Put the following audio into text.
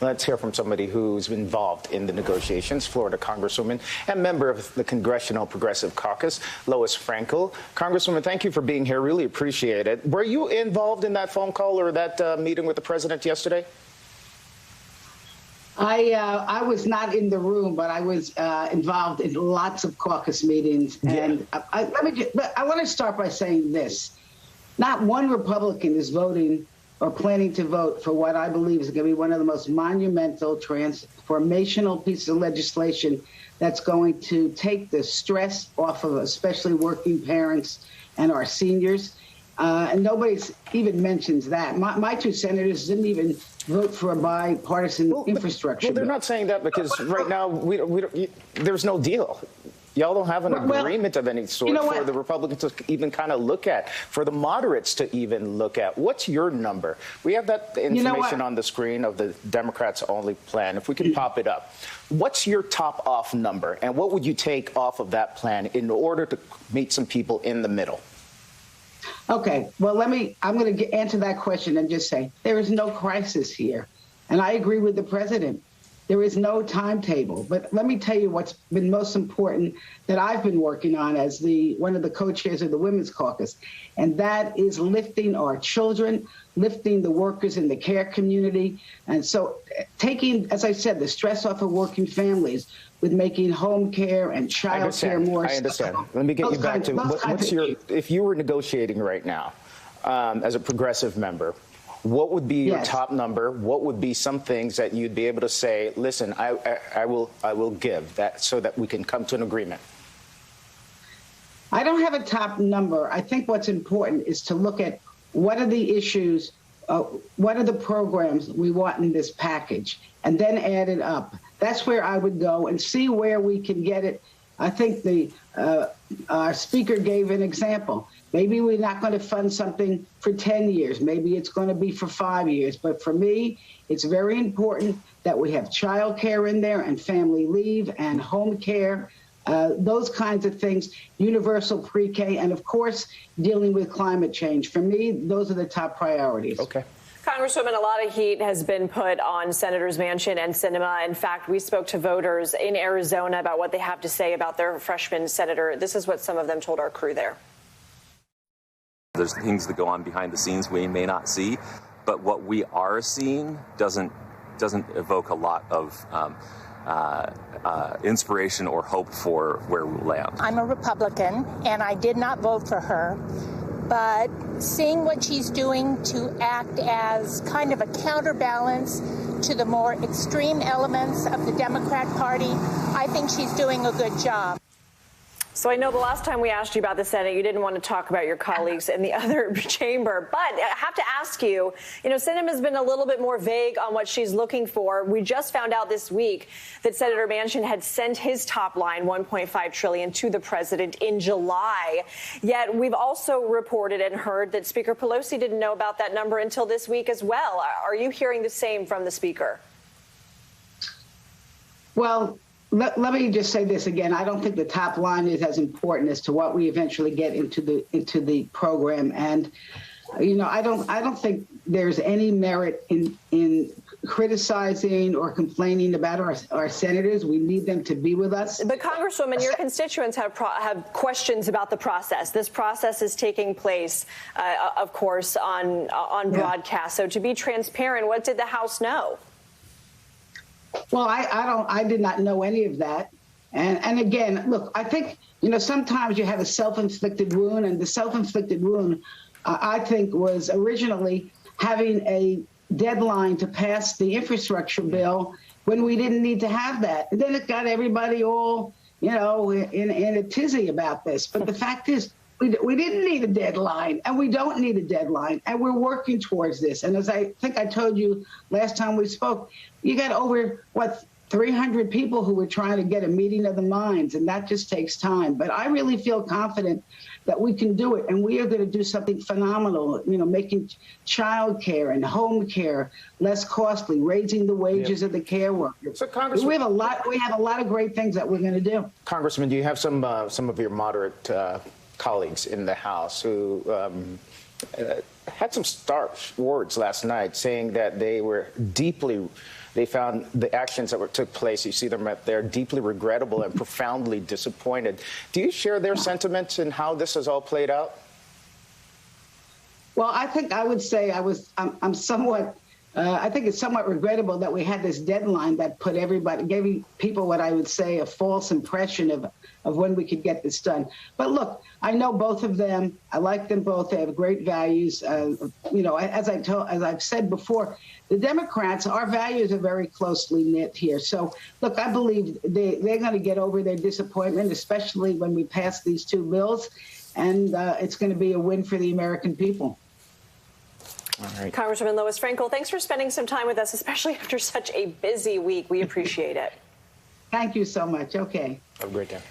Let's hear from somebody who's involved in the negotiations, Florida Congresswoman and member of the Congressional Progressive Caucus, Lois Frankel. Congresswoman, thank you for being here. Really appreciate it. Were you involved in that phone call or that meeting with the president yesterday? I was not in the room, but I was involved in lots of caucus meetings. And I want to start by saying this. Not one Republican is voting or planning to vote for what I believe is going to be one of the most monumental, transformational pieces of legislation that's going to take the stress off of especially working parents and our seniors. And nobody's even mentions that. My two senators didn't even vote for a bipartisan infrastructure bill. Well, they're bill. not saying that because right now there's no deal. Y'all don't have an agreement of any sort for the Republicans to even kind of look at, for the moderates to even look at. What's your number? We have that information on the screen of the Democrats' only plan. If we can pop it up. What's your top off number? And what would you take off of that plan in order to meet some people in the middle? Okay, well, I'm going to answer that question and just say there is no crisis here. And I agree with the president. There is no timetable. But let me tell you what's been most important that I've been working on as one of the co-chairs of the Women's Caucus. And that is lifting our children, lifting the workers in the care community. And so taking, as I said, the stress off of working families with making home care and child care more. I understand. Let me get you back to what's your, if you were negotiating right now as a progressive member, what would be your top number? What would be some things that you'd be able to say, listen, I will give that so that we can come to an agreement? I don't have a top number. I think what's important is to look at what are the issues, what are the programs we want in this package, and then add it up. That's where I would go and see where we can get it. I think our speaker gave an example. Maybe we're not going to fund something for 10 years. Maybe it's going to be for 5 years. But for me, it's very important that we have child care in there and family leave and home care, those kinds of things, universal pre-K, and, of course, dealing with climate change. For me, those are the top priorities. Okay. Congresswoman, a lot of heat has been put on Senators Manchin and Sinema. In fact, we spoke to voters in Arizona about what they have to say about their freshman senator. This is what some of them told our crew there. There's things that go on behind the scenes we may not see, but what we are seeing doesn't evoke a lot of inspiration or hope for where we'll land. I'm a Republican, and I did not vote for her. But seeing what she's doing to act as kind of a counterbalance to the more extreme elements of the Democrat Party, I think she's doing a good job. So I know the last time we asked you about the Senate, you didn't want to talk about your colleagues in the other chamber. But I have to ask you, Sinema's been a little bit more vague on what she's looking for. We just found out this week that Senator Manchin had sent his top line, $1.5 trillion, to the president in July. Yet we've also reported and heard that Speaker Pelosi didn't know about that number until this week as well. Are you hearing the same from the speaker? Well, let me just say this again. I don't think the top line is as important as to what we eventually get into the program. And, I don't think there's any merit in criticizing or complaining about our senators. We need them to be with us. But Congresswoman, your constituents have questions about the process. This process is taking place, of course, on broadcast. So to be transparent, what did the House know? Well, I did not know any of that. And again, look, I think, sometimes you have a self-inflicted wound, and the self-inflicted wound, I think, was originally having a deadline to pass the infrastructure bill when we didn't need to have that. And then it got everybody all, in a tizzy about this. But the fact is, we didn't need a deadline, and we don't need a deadline, and we're working towards this. And as I think I told you last time we spoke, you got over, 300 people who were trying to get a meeting of the minds, and that just takes time. But I really feel confident that we can do it, and we are going to do something phenomenal, making child care and home care less costly, raising the wages of the care workers. So, Congressman, we have a lot of great things that we're going to do. Congressman, do you have some of your moderate colleagues in the House who had some stark words last night saying that they were deeply They found the actions that took place, you see them right there, deeply regrettable and profoundly disappointed. Do you share their sentiments in how this has all played out? Well, I think I would say I'm somewhat. I think it's somewhat regrettable that we had this deadline that put gave people what I would say a false impression of when we could get this done. But look, I know both of them. I like them both. They have great values. You know, as I've said before, the Democrats, our values are very closely knit here. So look, I believe they're going to get over their disappointment, especially when we pass these two bills, and it's going to be a win for the American people. All right. Congresswoman Lois Frankel, thanks for spending some time with us, especially after such a busy week. We appreciate it. Thank you so much. Okay. Have a great day.